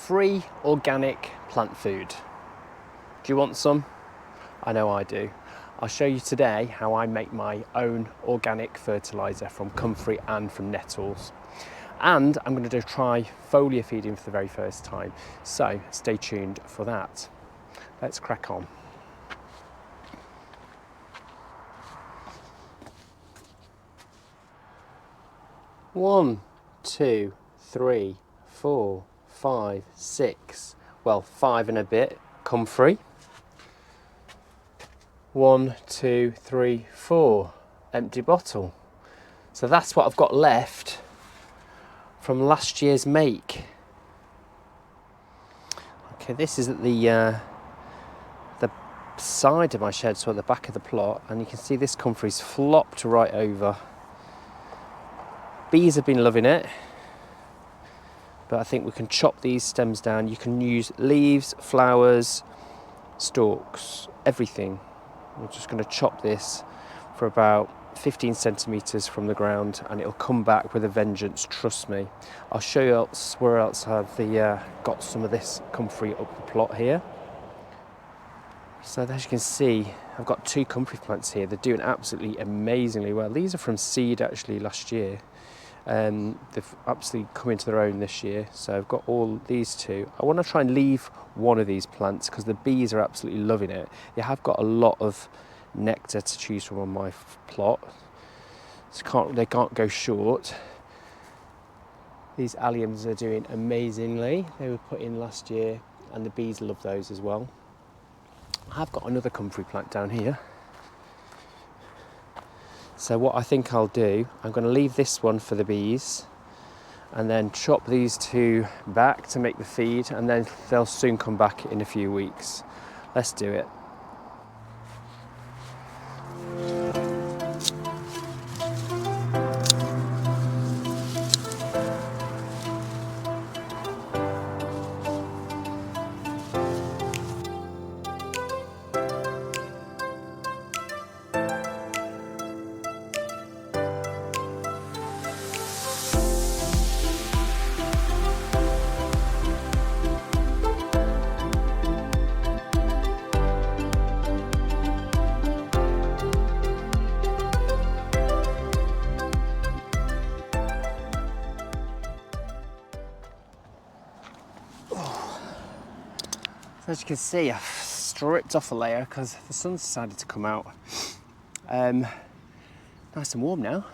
free organic plant food. Do you want some? I know I do. I'll show you today how I make my own organic fertiliser from Comfrey and from Nettles. And I'm going to try foliar feeding for the very first time. So stay tuned for that. Let's crack on. One, two, 3, 4, 5, 6. Well, 5 and a bit Comfrey. 1, 2, 3, 4. Empty bottle. So that's what I've got left from last year's make. Okay, this is at the side of my shed, so at the back of the plot, and you can see this Comfrey's flopped right over. Bees have been loving it, but I think we can chop these stems down. You can use leaves, flowers, stalks, everything. We're just going to chop this for about 15 centimetres from the ground, and it'll come back with a vengeance, trust me. I'll show you where else I've got some of this Comfrey up the plot here. So as you can see, I've got 2 Comfrey plants here. They're doing absolutely amazingly well. These are from seed actually last year. They've absolutely come into their own this year. So I've got all these 2. I want to try and leave one of these plants because the bees are absolutely loving it. They have got a lot of nectar to choose from on my plot. So they can't go short. These alliums are doing amazingly. They were put in last year and the bees love those as well. I have got another Comfrey plant down here. So what I think I'll do, I'm going to leave this one for the bees and then chop these 2 back to make the feed, and then they'll soon come back in a few weeks. Let's do it. As you can see, I've stripped off a layer because the sun's decided to come out. Nice and warm now.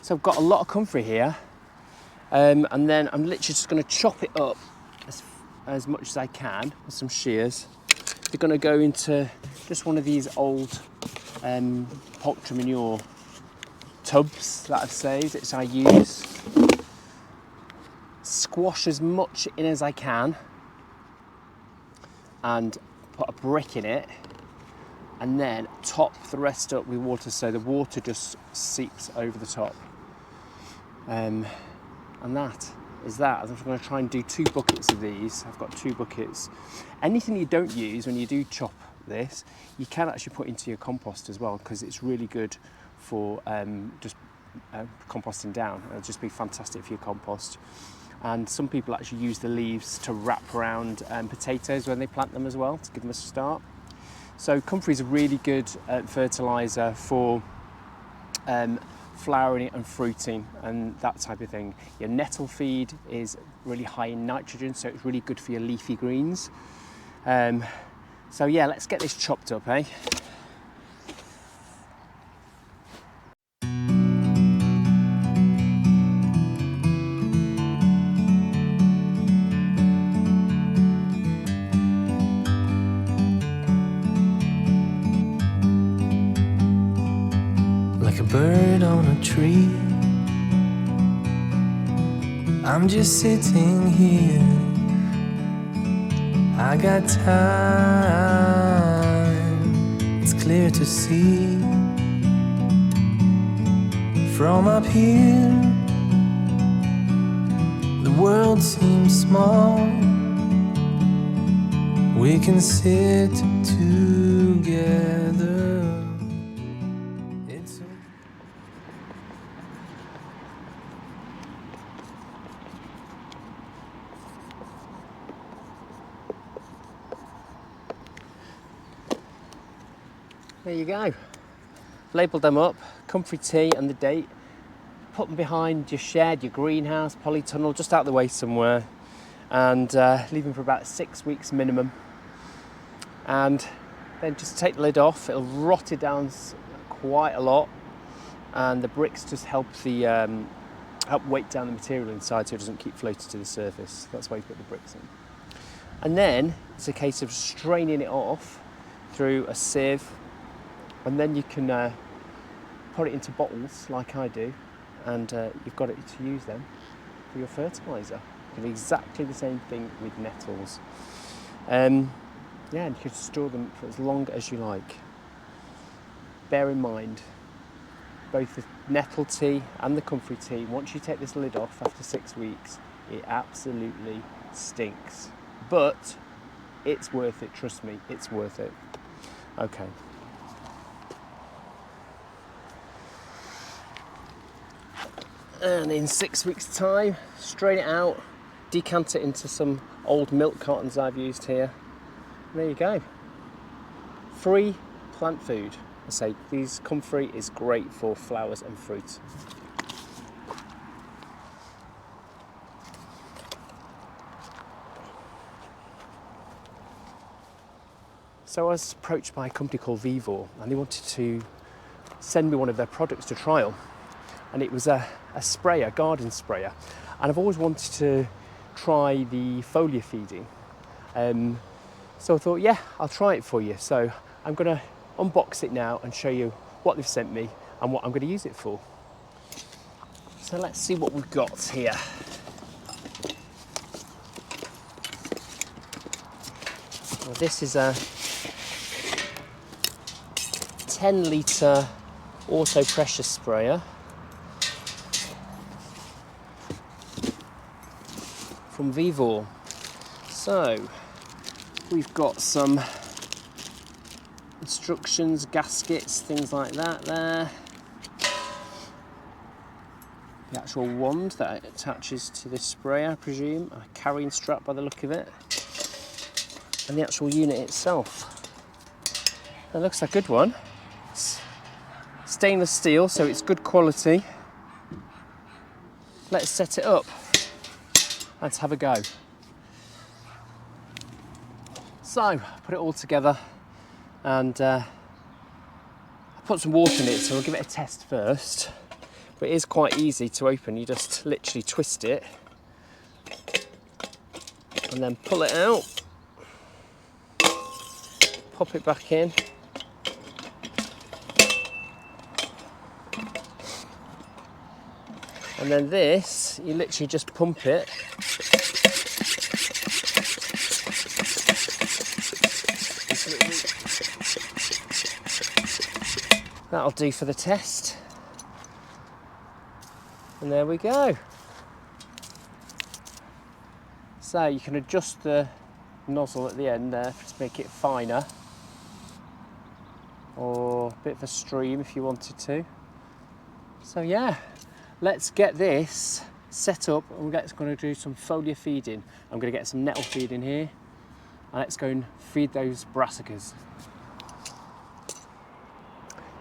So I've got a lot of Comfrey here, and then I'm literally just going to chop it up as much as I can with some shears. They're going to go into just one of these old poultry manure tubs that I've saved, which I use. Squash as much in as I can, and put a brick in it, and then top the rest up with water so the water just seeps over the top. And that is that. I'm just going to try and do 2 buckets of these. I've got 2 buckets. Anything you don't use when you do chop this, you can actually put into your compost as well, because it's really good for just composting down. It'll just be fantastic for your compost. And some people actually use the leaves to wrap around potatoes when they plant them as well, to give them a start. So Comfrey is a really good fertiliser for flowering and fruiting and that type of thing. Your nettle feed is really high in nitrogen, so it's really good for your leafy greens. So yeah, let's get this chopped up, eh? Like a bird on a tree, I'm just sitting here. I got time, it's clear to see. From up here, the world seems small. We can sit together. There you go. Labelled them up, Comfrey Tea and the date. Put them behind your shed, your greenhouse, polytunnel, just out the way somewhere, and leave them for about 6 weeks minimum. And then just take the lid off. It'll rot it down quite a lot, and the bricks just help weight down the material inside so it doesn't keep floating to the surface. That's why you put the bricks in. And then it's a case of straining it off through a sieve, and then you can put it into bottles like I do, and you've got it to use them for your fertiliser. You do exactly the same thing with nettles. Yeah, and you can store them for as long as you like. Bear in mind, both the nettle tea and the comfrey tea, once you take this lid off after 6 weeks, it absolutely stinks. But it's worth it, trust me, it's worth it. Okay. And in 6 weeks' time, strain it out, decant it into some old milk cartons I've used here. And there you go. Free plant food. I say, these comfrey is great for flowers and fruit. So I was approached by a company called Vivor, and they wanted to send me one of their products to trial. And it was a sprayer, garden sprayer. And I've always wanted to try the foliar feeding. So I thought, yeah, I'll try it for you. So I'm going to unbox it now and show you what they've sent me and what I'm going to use it for. So let's see what we've got here. Well, this is a 10-litre auto pressure sprayer from Vivor. So we've got some instructions, gaskets, things like that there. The actual wand that attaches to this sprayer, I presume, a carrying strap by the look of it, and the actual unit itself. That looks like a good one. It's stainless steel, so it's good quality. Let's set it up. Let's have a go. So, put it all together, and I put some water in it, so I'll give it a test first. But it is quite easy to open. You just literally twist it and then pull it out, pop it back in, and then this, you literally just pump it. That'll do for the test. And there we go. So you can adjust the nozzle at the end there to make it finer, or a bit of a stream if you wanted to. So yeah, let's get this set up, and we're going to do some foliar feeding. I'm going to get some nettle feed in here, and let's go and feed those brassicas.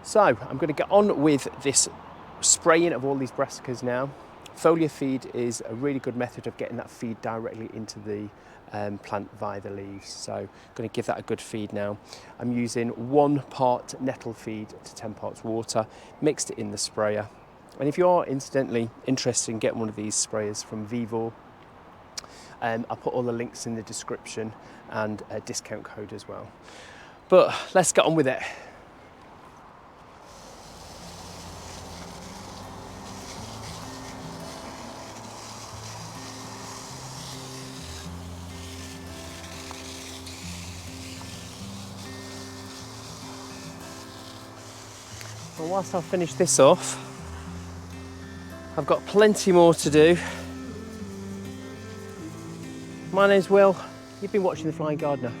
So I'm going to get on with this spraying of all these brassicas now. Foliar feed is a really good method of getting that feed directly into the plant via the leaves. So I'm going to give that a good feed now. I'm using 1 part nettle feed to 10 parts water, mixed it in the sprayer. And if you are incidentally interested in getting one of these sprayers from Vivor, I'll put all the links in the description and a discount code as well. But let's get on with it. Well, whilst I finish this off, I've got plenty more to do. My name's Will, you've been watching The Flying Gardener.